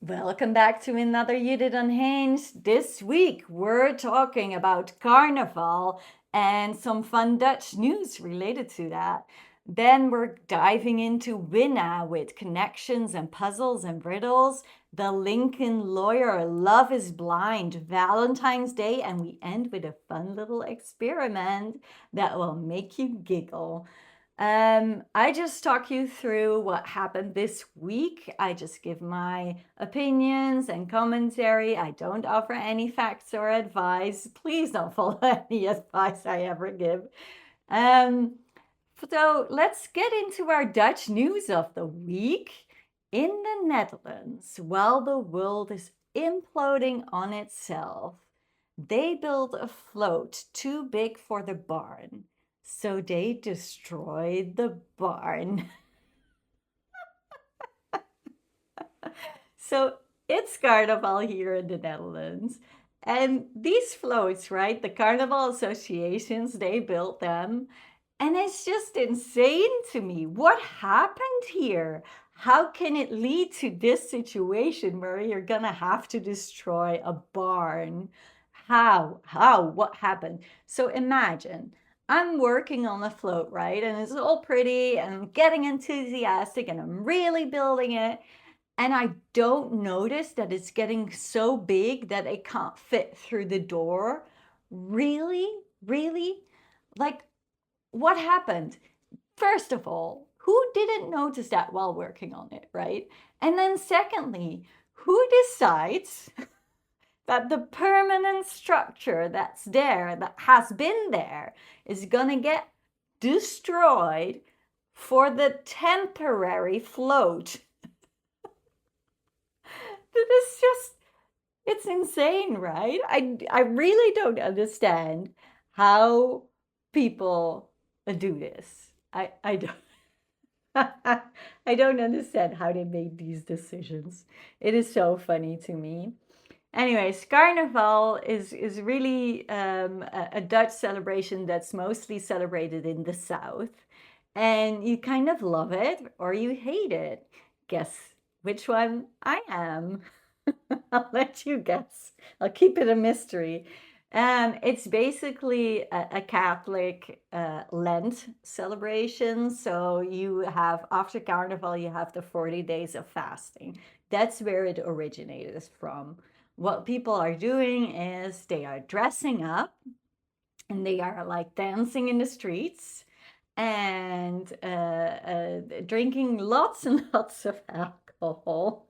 Welcome back to another Judith Unhinged. This week we're talking about Carnaval and some fun Dutch news related to that. Then we're diving into Winna with connections and puzzles and riddles, the Lincoln lawyer, Love is Blind, Valentine's Day, and we end with a fun little experiment that will make you giggle. I just talk you through what happened this week. I just give my opinions and commentary. I don't offer any facts or advice. Please don't follow any advice I ever give. Um, so let's get into our Dutch news of the week. In the Netherlands, while the world is imploding on itself, they built a float too big for the barn. So they destroyed the barn. So it's Carnival here in the Netherlands. And these floats, right? The Carnival associations, they built them. And it's just insane to me. What happened here? How can it lead to this situation where you're gonna have to destroy a barn? How? What happened? So imagine I'm working on a float, right? And it's all pretty and I'm getting enthusiastic and I'm really building it. And I don't notice that it's getting so big that it can't fit through the door. Really? Really? Like, what happened? First of all, who didn't notice that while working on it, right? And then, secondly, who decides that the permanent structure that's there, that has been there, is gonna get destroyed for the temporary float? That is just, it's insane, right? I really don't understand how people do this. I don't. I don't understand how they made these decisions. It is so funny to me. Anyways, Carnaval is really a Dutch celebration that's mostly celebrated in the south. And you kind of love it or you hate it. Guess which one I am. I'll let you guess. I'll keep it a mystery. It's basically a Catholic Lent celebration. So you have, after Carnival, you have the 40 days of fasting. That's where it originated from. What people are doing is they are dressing up and they are like dancing in the streets and drinking lots and lots of alcohol.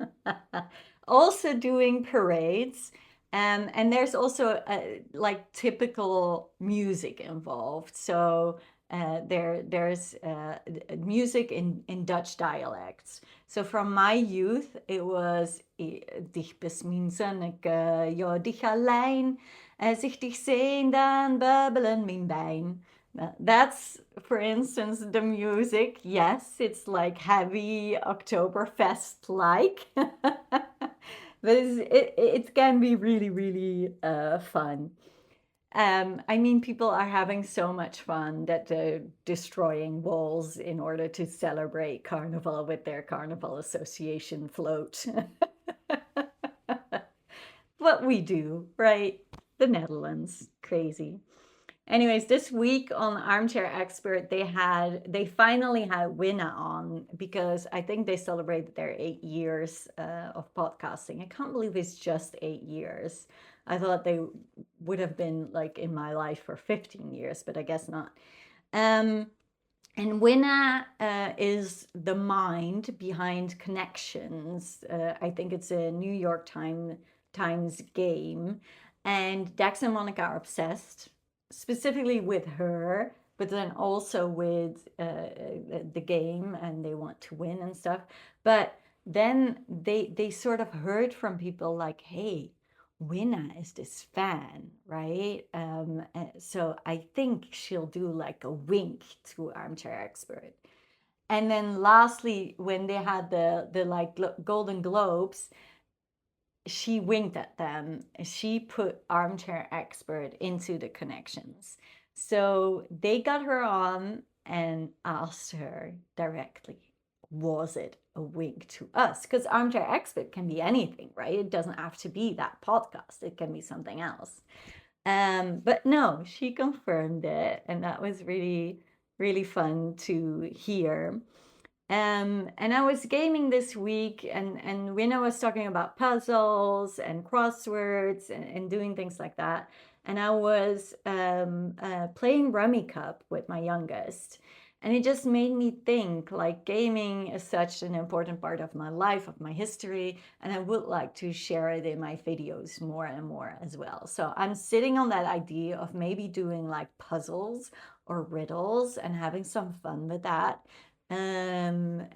Also doing parades. And there's also like typical music involved. So there's music in Dutch dialects. So from my youth, it was dich besminzenneke, ja, dich allein, zich dich sehen, dan bubbelen mijn bein. That's, for instance, the music. Yes, it's like heavy Oktoberfest like. But it can be really, really fun. I mean, people are having so much fun that they're destroying walls in order to celebrate Carnival with their Carnival Association float. What we do, right? The Netherlands, crazy. Anyways, this week on Armchair Expert, they finally had Winna on because I think they celebrated their 8 years of podcasting. I can't believe it's just 8 years. I thought they would have been like in my life for 15 years, but I guess not. And Winna is the mind behind Connections. I think it's a New York Times game. And Dax and Monica are obsessed, specifically with her, but then also with the game, and they want to win and stuff. But then they sort of heard from people like, hey, Winna is this fan, right? So I think she'll do like a wink to Armchair Expert. And then lastly, when they had the like Golden Globes, she winked at them. She put Armchair Expert into the Connections. So they got her on and asked her directly, was it a wink to us, because Armchair Expert can be anything, right? It doesn't have to be that podcast. It can be something else. But no, she confirmed it, and that was really, really fun to hear. And I was gaming this week, and Winna was talking about puzzles and crosswords and doing things like that. And I was playing Rummy Cup with my youngest. And it just made me think, like, gaming is such an important part of my life, of my history, and I would like to share it in my videos more and more as well. So I'm sitting on that idea of maybe doing like puzzles or riddles and having some fun with that. And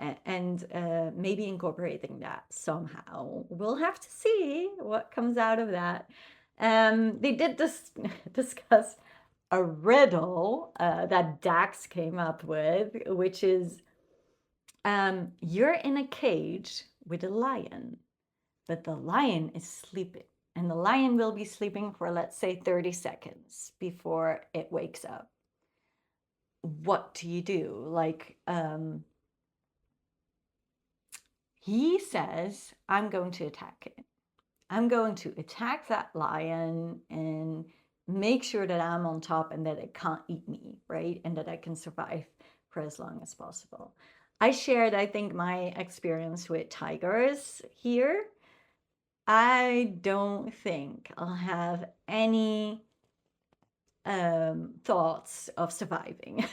maybe incorporating that somehow. We'll have to see what comes out of that. They did discuss a riddle that Dax came up with, which is you're in a cage with a lion, but the lion is sleeping. And the lion will be sleeping for, let's say, 30 seconds before it wakes up. What do you do? Like, he says, I'm going to attack it. I'm going to attack that lion and make sure that I'm on top and that it can't eat me, right? And that I can survive for as long as possible. I shared, I think, my experience with tigers here. I don't think I'll have any thoughts of surviving.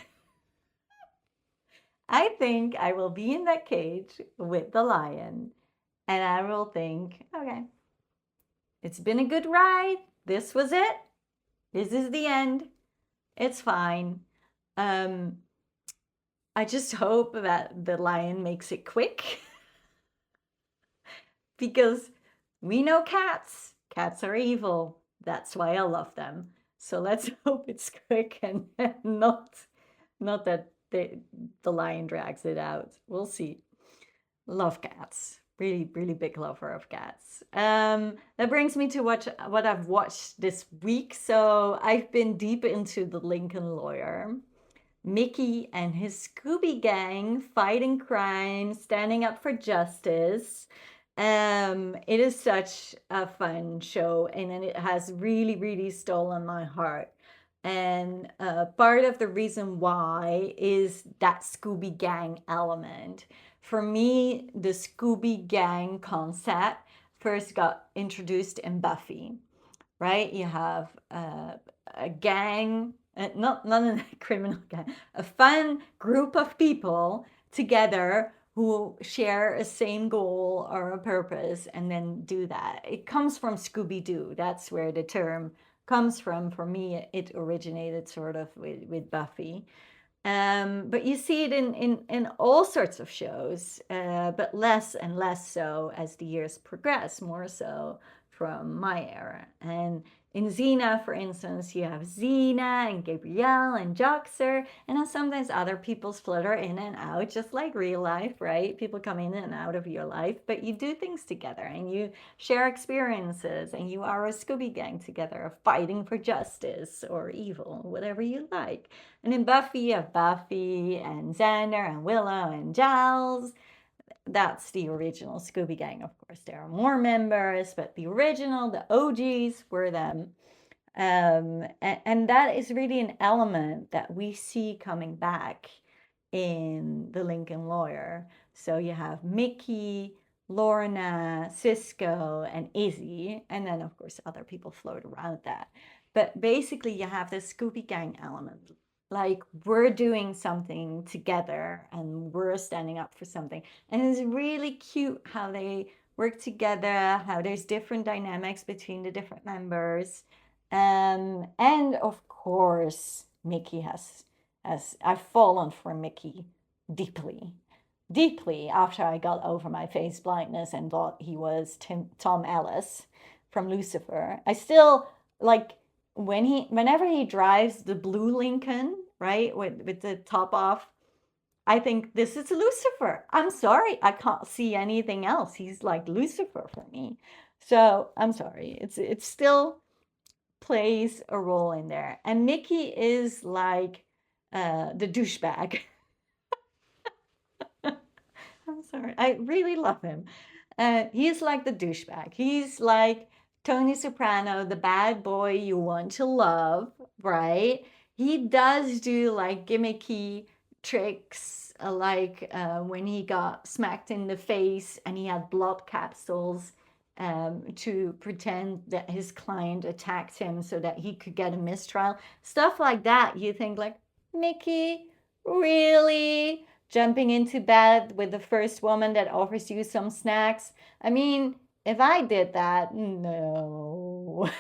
I think I will be in that cage with the lion and I will think, okay, it's been a good ride. This was it. This is the end. It's fine. I just hope that the lion makes it quick because we know cats. Cats are evil. That's why I love them. So let's hope it's quick and not that the lion drags it out. We'll see. Love cats. Really, really big lover of cats. That brings me to what I've watched this week. So I've been deep into The Lincoln Lawyer. Mickey and his Scooby Gang fighting crime, standing up for justice. It is such a fun show, and it has really, really stolen my heart. And part of the reason why is that Scooby Gang element. For me, the Scooby Gang concept first got introduced in Buffy, right? You have a gang, not a criminal gang, a fun group of people together who share a same goal or a purpose and then do that. It comes from Scooby-Doo. That's where the term comes from. For me, it originated sort of with Buffy. But you see it in all sorts of shows, but less and less so as the years progress, more so from my era. And in Xena, for instance, you have Xena and Gabrielle and Joxer, and then sometimes other people flutter in and out, just like real life, right? People come in and out of your life, but you do things together and you share experiences, and you are a Scooby Gang together, fighting for justice or evil, whatever you like. And in Buffy, you have Buffy and Xander and Willow and Giles. That's the original Scooby Gang. Of course, there are more members, but the original, the OGs, were them. And that is really an element that we see coming back in The Lincoln Lawyer. So you have Mickey, Lorna, Cisco, and Izzy, and then of course other people float around that. But basically, you have this Scooby Gang element. Like, we're doing something together and we're standing up for something. And it's really cute how they work together, how there's different dynamics between the different members. And of course, Mickey has I've fallen for Mickey deeply. Deeply after I got over my face blindness and thought he was Tom Ellis from Lucifer. I still like whenever he drives the blue Lincoln, right, with the top off, I think this is Lucifer. I'm sorry, I can't see anything else. He's like Lucifer for me. So I'm sorry. It still plays a role in there. And Mickey is like the douchebag. I'm sorry. I really love him. He's like the douchebag. He's like Tony Soprano, the bad boy you want to love, right? He does do like gimmicky tricks, like when he got smacked in the face and he had blood capsules to pretend that his client attacked him so that he could get a mistrial. Stuff like that. You think like, Mickey, really? Jumping into bed with the first woman that offers you some snacks? I mean, if I did that, no.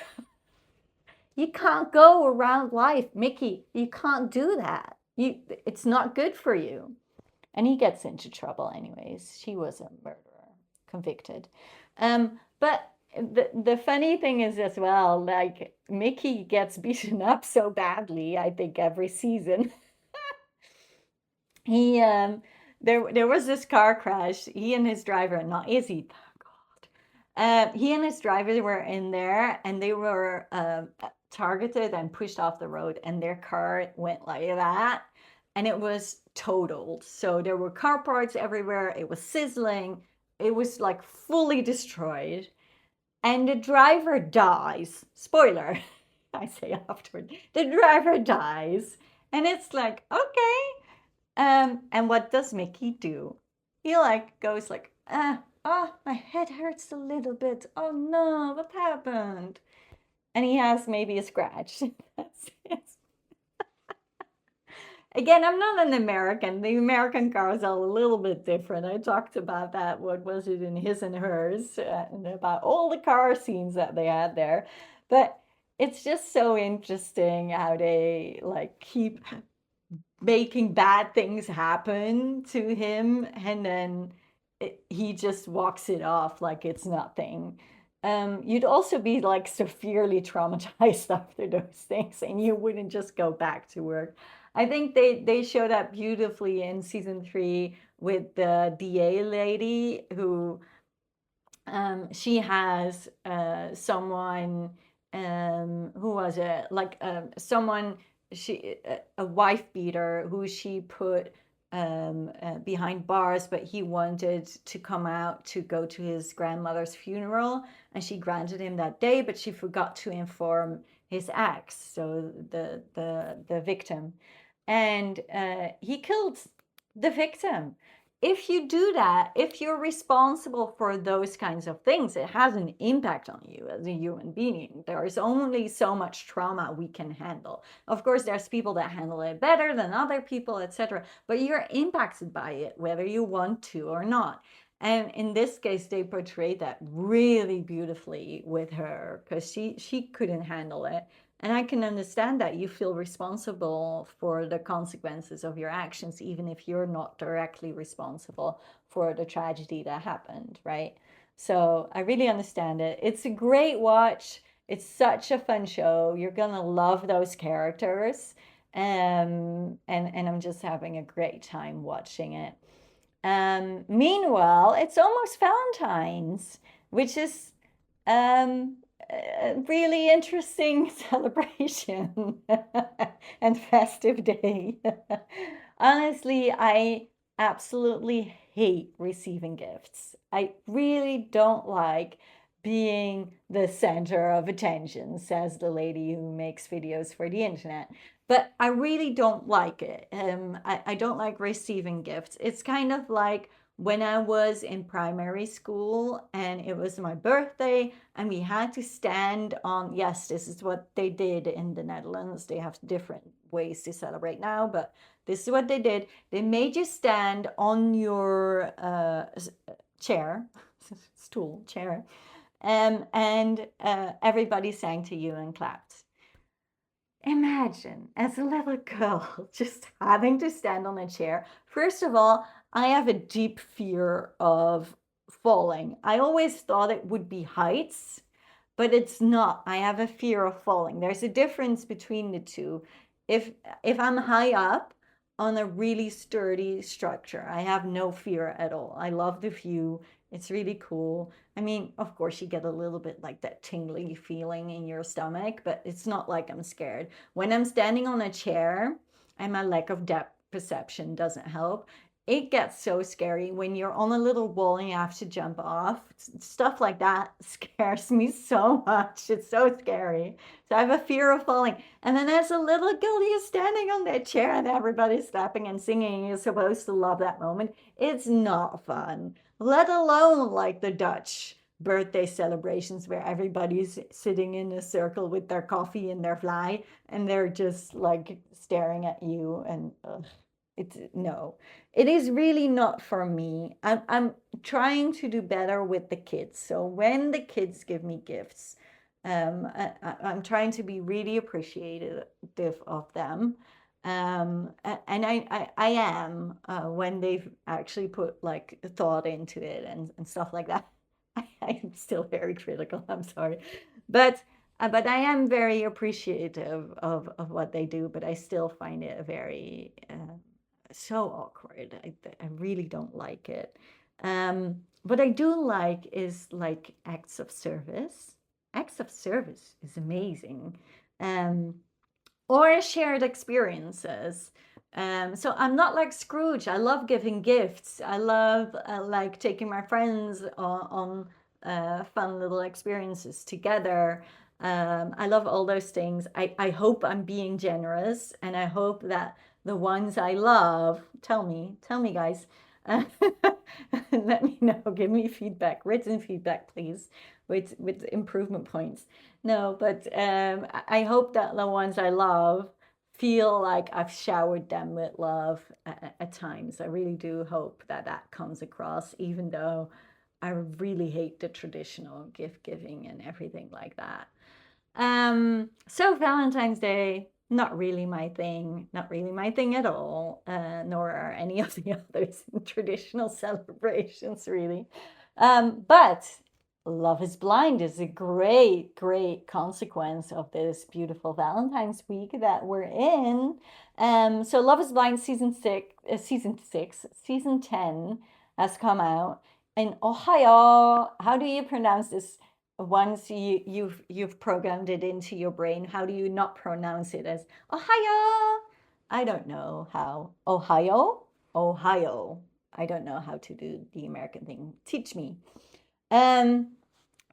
You can't go around life, Mickey. You can't do that. It's not good for you. And he gets into trouble anyways. She was a murderer, convicted. But the funny thing is as well, like Mickey gets beaten up so badly, I think every season. He there was this car crash. He and his driver, not Izzy, thank God. He and his driver were in there and they were targeted and pushed off the road, and their car went like that, and it was totaled. So there were car parts everywhere. It was sizzling. It was like fully destroyed, and the driver dies. Spoiler, I say afterward. The driver dies, and it's like, okay. And what does Mickey do? He like goes like, oh, my head hurts a little bit. Oh no, what happened? And he has maybe a scratch. That's it. Again, I'm not an American. The American cars are a little bit different. I talked about that. What was it in His and Hers, and about all the car scenes that they had there. But it's just so interesting how they like keep making bad things happen to him, and then he just walks it off like it's nothing. You'd also be like severely traumatized after those things, and you wouldn't just go back to work. I think they show that beautifully in season 3 with the DA lady who she has someone who was it like someone she a wife beater who she put behind bars, but he wanted to come out to go to his grandmother's funeral, and she granted him that day, but she forgot to inform his ex, so the victim, and he killed the victim. If you do that, if you're responsible for those kinds of things, it has an impact on you as a human being. There is only so much trauma we can handle. Of course, there's people that handle it better than other people, etc. But you're impacted by it, whether you want to or not. And in this case, they portrayed that really beautifully with her, because she couldn't handle it. And I can understand that you feel responsible for the consequences of your actions, even if you're not directly responsible for the tragedy that happened, right? So I really understand it. It's a great watch. It's such a fun show. You're gonna love those characters. And I'm just having a great time watching it. Meanwhile, it's almost Valentine's, which is a really interesting celebration and festive day. Honestly, I absolutely hate receiving gifts. I really don't like being the center of attention, says the lady who makes videos for the internet. But I really don't like it. I don't like receiving gifts. It's kind of like when I was in primary school and it was my birthday and we had to stand on, yes, this is what they did in the Netherlands. They have different ways to celebrate now, but this is what they did. They made you stand on your chair, stool, chair, and everybody sang to you and clapped. Imagine as a little girl just having to stand on a chair. First of all, I have a deep fear of falling. I always thought it would be heights, but it's not. I have a fear of falling. There's a difference between the two. If if I'm high up on a really sturdy structure, I have no fear at all. I love the view. It's really cool. I mean, of course, you get a little bit like that tingly feeling in your stomach, but it's not like I'm scared. When I'm standing on a chair and my lack of depth perception doesn't help, it gets so scary when you're on a little wall and you have to jump off. Stuff like that scares me so much. It's so scary. So I have a fear of falling. And then there's a little girl who's standing on that chair and everybody's clapping and singing. You're supposed to love that moment. It's not fun, let alone like the Dutch birthday celebrations where everybody's sitting in a circle with their coffee and their fly and they're just like staring at you and it's no, it is really not for me. I'm trying to do better with the kids. So when the kids give me gifts, I'm trying to be really appreciative of them. And I am when they've actually put like thought into it and stuff like that. I'm still very critical. I'm sorry, but I am very appreciative of what they do. But I still find it a very so awkward. I really don't like it. What I do like is like acts of service. Acts of service is amazing. Um, or shared experiences. So I'm not like Scrooge. I love giving gifts. I love like taking my friends on fun little experiences together. I love all those things. I hope I'm being generous, and I hope that the ones I love, tell me, guys. Uh, Let me know. Give me feedback, written feedback, please, with improvement points. No, but I hope that the ones I love feel like I've showered them with love at times. I really do hope that that comes across, even though I really hate the traditional gift giving and everything like that. So Valentine's Day, not really my thing, not really my thing at all, nor are any of the others in traditional celebrations, really. But Love is Blind is a great, great consequence of this beautiful Valentine's week that we're in. So Love is Blind season 10 has come out. In Ohio, how do you pronounce this? Once you've programmed it into your brain, how do you not pronounce it as Ohio? I don't know how. Ohio? Ohio. I don't know how to do the American thing. Teach me. Um,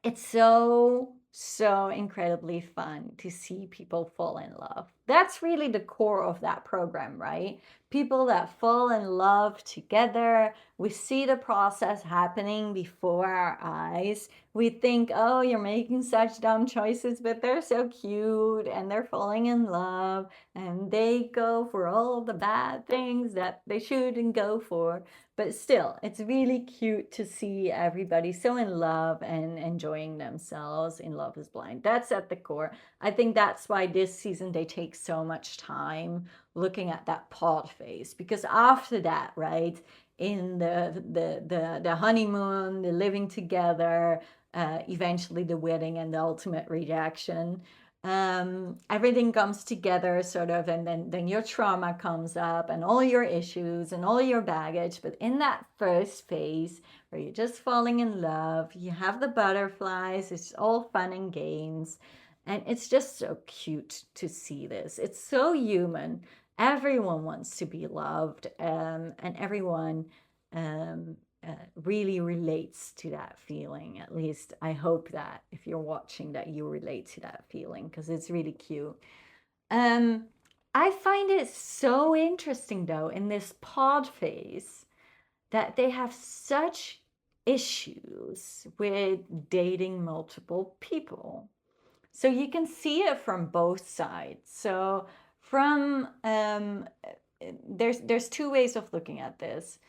it's so, so incredibly fun to see people fall in love. That's really the core of that program, right? People that fall in love together. We see the process happening before our eyes. We think, oh, you're making such dumb choices, but they're so cute and they're falling in love and they go for all the bad things that they shouldn't go for. But still, it's really cute to see everybody so in love and enjoying themselves in Love is Blind. That's at the core. I think that's why this season they take so much time looking at that pod phase, because after that, right, in the honeymoon, the living together, eventually the wedding and the ultimate rejection, everything comes together sort of, and then your trauma comes up and all your issues and all your baggage. But in that first phase where you're just falling in love, you have the butterflies, it's all fun and games, and it's just so cute to see this. It's so human. Everyone wants to be loved, and everyone um, really relates to that feeling. At least I hope that if you're watching that you relate to that feeling, because it's really cute. Um, I find it so interesting though in this pod phase that they have such issues with dating multiple people. So you can see it from both sides. So from there's two ways of looking at this.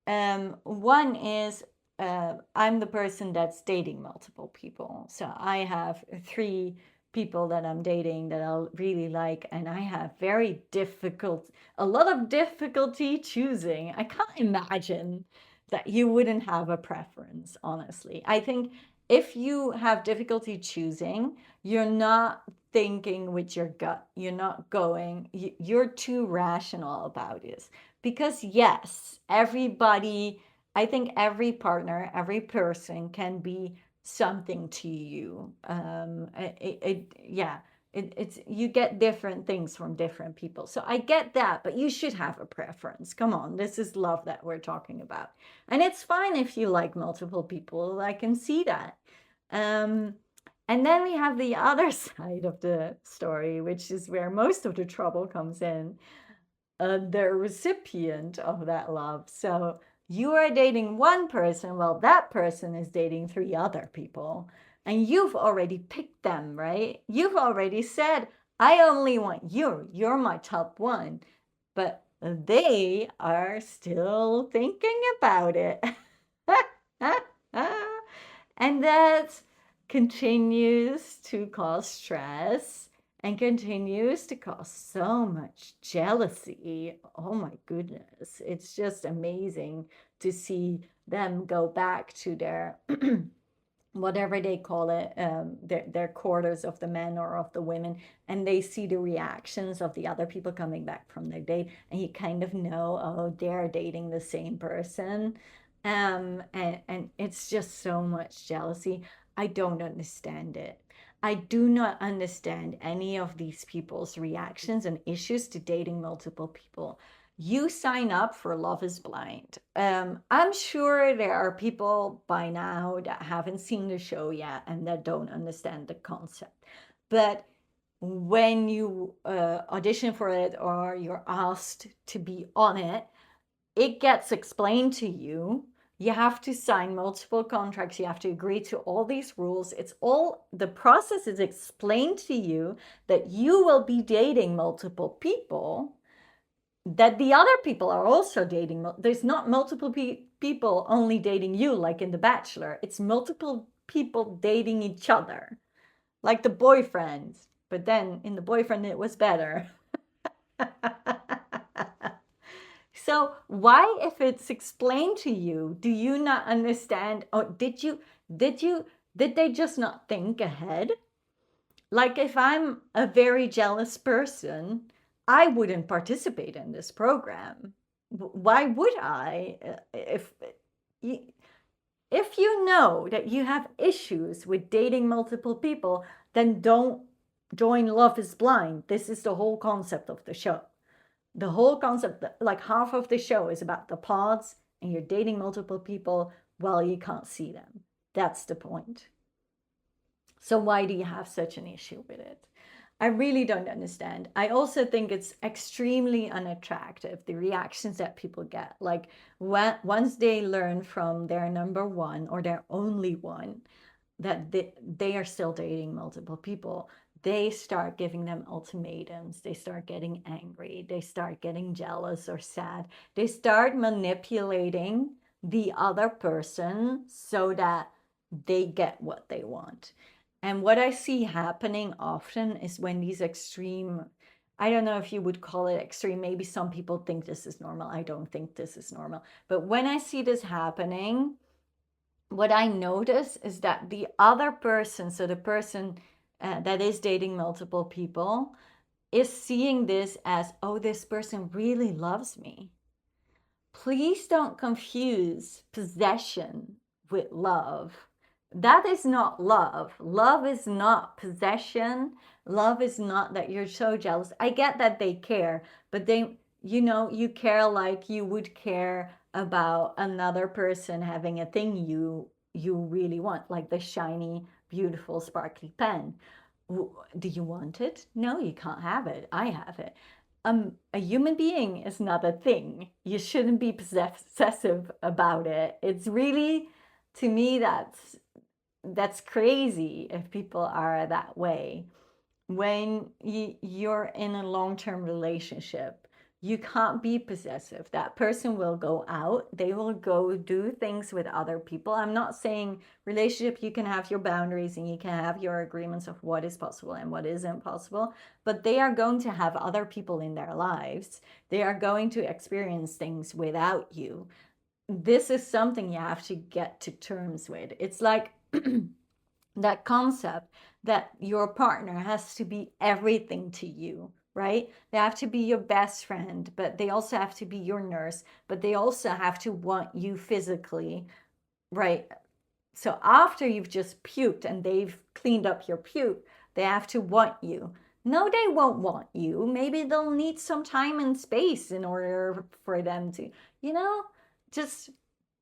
One is I'm the person that's dating multiple people. So I have three people that I'm dating that I really like, and I have a lot of difficulty choosing. I can't imagine that you wouldn't have a preference, honestly. I think if you have difficulty choosing, you're not thinking with your gut. You're not going, you're too rational about it. Because yes, everybody, I think every partner, every person can be something to you. Yeah, It's you get different things from different people. So I get that, but you should have a preference. Come on, this is love that we're talking about. And it's fine if you like multiple people. I can see that. Um, and then we have the other side of the story, which is where most of the trouble comes in. The recipient of that love. So you are dating one person, well, that person is dating three other people, and you've already picked them, right? You've already said, I only want you, you're my top one. But they are still thinking about it. And that continues to cause stress and continues to cause so much jealousy. Oh my goodness. It's just amazing to see them go back to their whatever they call it, their quarters of the men or of the women, and they see the reactions of the other people coming back from their date, and you kind of know, oh, they're dating the same person. And it's just so much jealousy. I don't understand it. I do not understand any of these people's reactions and issues to dating multiple people. You sign up for Love is Blind. I'm sure there are people by now that haven't seen the show yet and that don't understand the concept. But when you audition for it or you're asked to be on it, it gets explained to you. You have to sign multiple contracts. You have to agree to all these rules. It's all, the process is explained to you that you will be dating multiple people, that the other people are also dating. There's not multiple people only dating you like in The Bachelor. It's multiple people dating each other, like the boyfriends. But then in The Boyfriend, it was better. So why, if it's explained to you, do you not understand? Or did they just not think ahead? Like, if I'm a very jealous person, I wouldn't participate in this program. Why would I? If you know that you have issues with dating multiple people, then don't join Love is Blind. This is the whole concept of the show. The whole concept, like half of the show is about the pods and you're dating multiple people while you can't see them. That's the point. So why do you have such an issue with it? I really don't understand. I also think it's extremely unattractive, the reactions that people get. Like, once they learn from their number one or their only one that they are still dating multiple people, they start giving them ultimatums. They start getting angry. They start getting jealous or sad. They start manipulating the other person so that they get what they want. And what I see happening often is when these extreme, I don't know if you would call it extreme, maybe some people think this is normal. I don't think this is normal. But when I see this happening, what I notice is that the other person, so the person that is dating multiple people, is seeing this as, oh, this person really loves me. Please don't confuse possession with love. That is not love. Love is not possession. Love is not that you're so jealous. I get that they care, but you care like you would care about another person having a thing you really want, like the shiny, beautiful, sparkly pen. Do you want it? No, you can't have it. I have it. A human being is not a thing. You shouldn't be possessive about it. It's really, to me, that's crazy if people are that way. When you're in a long-term relationship, you can't be possessive. That person will go out, they will go do things with other people. I'm not saying relationship, you can have your boundaries and you can have your agreements of what is possible and what isn't possible, but they are going to have other people in their lives. They are going to experience things without you. This is something you have to get to terms with. It's like that concept that your partner has to be everything to you, right? They have to be your best friend, but they also have to be your nurse, but they also have to want you physically, right? So after you've just puked and they've cleaned up your puke, They have to want you. No, they won't want you. Maybe they'll need some time and space in order for them to, you know, just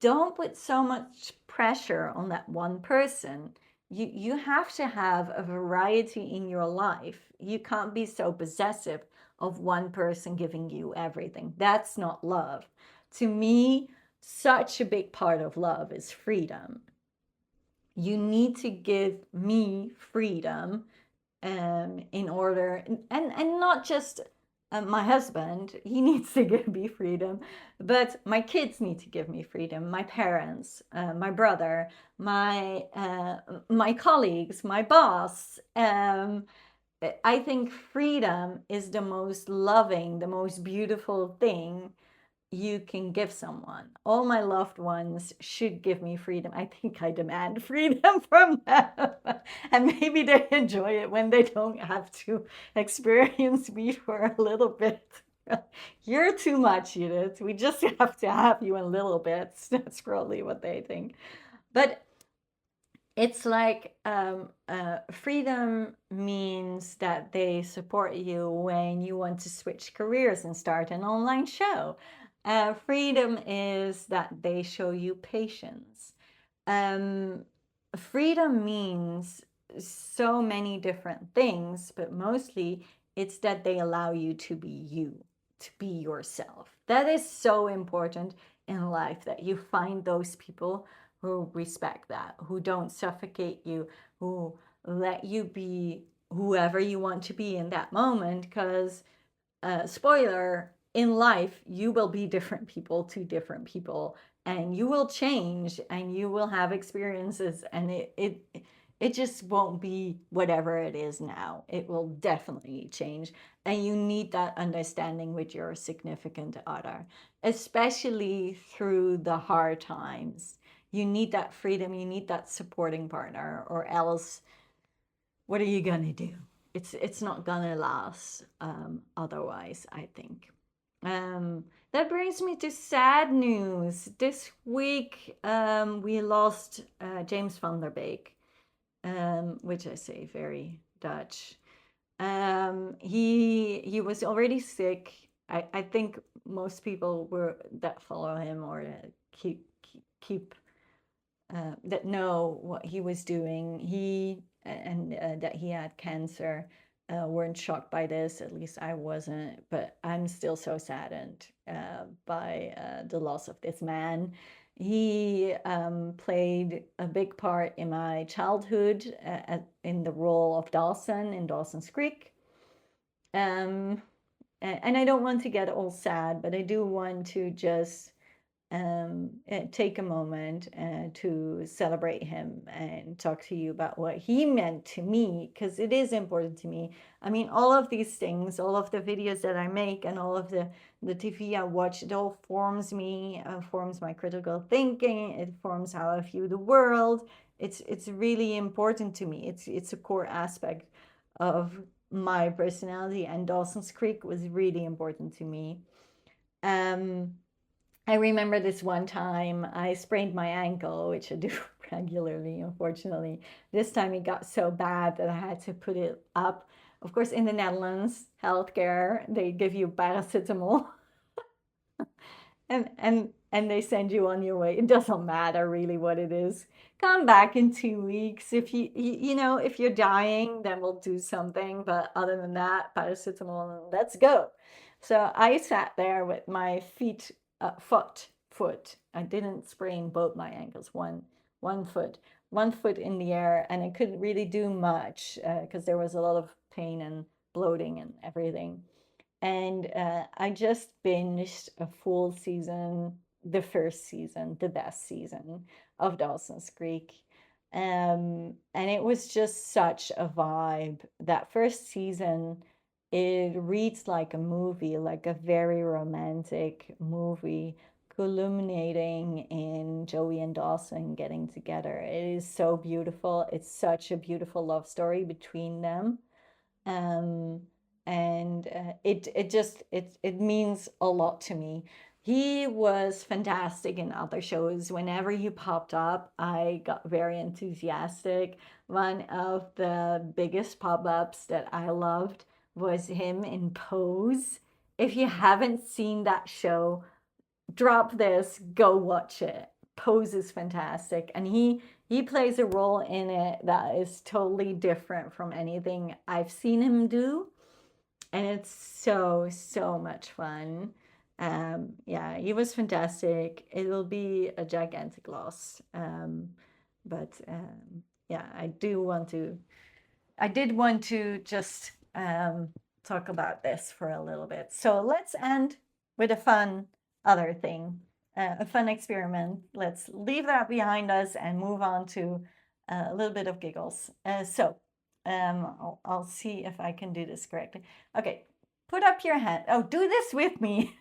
don't put so much pressure on that one person. You have to have a variety in your life. You can't be so possessive of one person giving you everything. That's not love. To me, such a big part of love is freedom. You need to give me freedom, in order, and not just my husband, he needs to give me freedom, but my kids need to give me freedom, my parents, my brother, my colleagues, my boss. I think freedom is the most loving, the most beautiful thing you can give someone. All my loved ones should give me freedom. I think I demand freedom from them. And maybe they enjoy it when they don't have to experience me for a little bit. You're too much, Judith. We just have to have you in little bits. That's probably what they think. But it's like, freedom means that they support you when you want to switch careers and start an online show. Freedom is that they show you patience. Um, Freedom means so many different things, but mostly it's that they allow you to be you, to be yourself. That is so important in life, that you find those people who respect that, who don't suffocate you, who let you be whoever you want to be in that moment. Because, spoiler, in life, you will be different people to different people, and you will change and you will have experiences, and it just won't be whatever it is now. It will definitely change. And you need that understanding with your significant other, especially through the hard times. You need that freedom, you need that supporting partner, or else what are you gonna do? It's not gonna last, otherwise, I think. That brings me to sad news. This week, we lost, James van der Beek, which I say very Dutch. He was already sick. I think most people were that follow him, or keep that know what he was doing. He and that he had cancer, weren't shocked by this. At least I wasn't. But I'm still so saddened, by the loss of this man. He, played a big part in my childhood, in the role of Dawson in Dawson's Creek. Um, and I don't want to get all sad, but I do want to just, take a moment, to celebrate him and talk to you about what he meant to me, because it is important to me. I mean, all of these things, all of the videos that I make, and all of the TV I watch, it all forms me, forms my critical thinking. It forms how I view the world. It's really important to me. It's a core aspect of my personality, and Dawson's Creek was really important to me. Um, I remember this one time I sprained my ankle, which I do regularly, unfortunately. This time it got so bad that I had to put it up. Of course, in the Netherlands, healthcare, they give you paracetamol, and they send you on your way. It doesn't matter really what it is. Come back in 2 weeks. If if you're dying, then we'll do something. But other than that, paracetamol, let's go. So I sat there with my foot. I didn't sprain both my ankles. One foot in the air, and I couldn't really do much, because there was a lot of pain and bloating and everything. And I just binged a full season, the first season, the best season of Dawson's Creek. And it was just such a vibe. That first season, it reads like a movie, like a very romantic movie, culminating in Joey and Dawson getting together. It is so beautiful. It's such a beautiful love story between them. Um, and it means a lot to me. He was fantastic in other shows. Whenever he popped up, I got very enthusiastic. One of the biggest pop-ups that I loved was him in Pose. If you haven't seen that show, drop this, go watch it. Pose is fantastic, and he plays a role in it that is totally different from anything I've seen him do, and it's so much fun. Yeah, he was fantastic. It will be a gigantic loss, but yeah, I did want to just talk about this for a little bit. So let's end with a fun other thing, a fun experiment. Let's leave that behind us and move on to a little bit of giggles. I'll see if I can do this correctly. Okay, put up your hand. Oh, do this with me.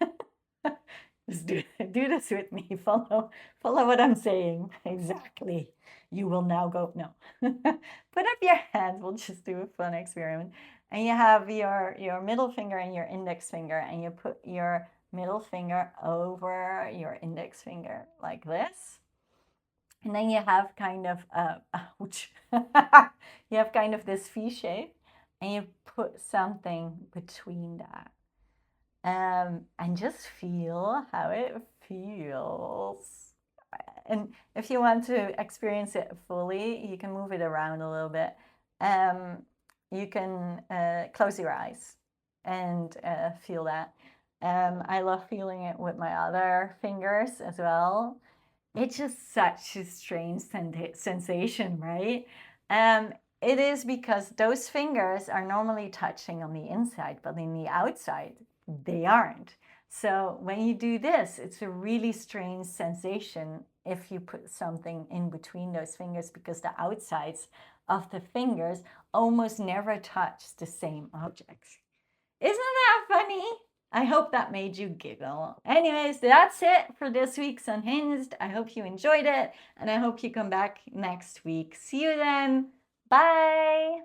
Just do this with me. Follow what I'm saying. Exactly. You will now go. No. Put up your hands. We'll just do a fun experiment. And you have your middle finger and your index finger, and you put your middle finger over your index finger like this. And then you have kind of, ouch, you have kind of this V shape, and you put something between that. And just feel how it feels. And if you want to experience it fully, you can move it around a little bit. You can close your eyes and feel that. I love feeling it with my other fingers as well. It's just such a strange sensation, right? It is because those fingers are normally touching on the inside, but in the outside, they aren't. So when you do this, it's a really strange sensation if you put something in between those fingers, because the outsides of the fingers almost never touch the same object. Isn't that funny? I hope that made you giggle. Anyways, that's it for this week's Unhinged. I hope you enjoyed it, and I hope you come back next week. See you then. Bye.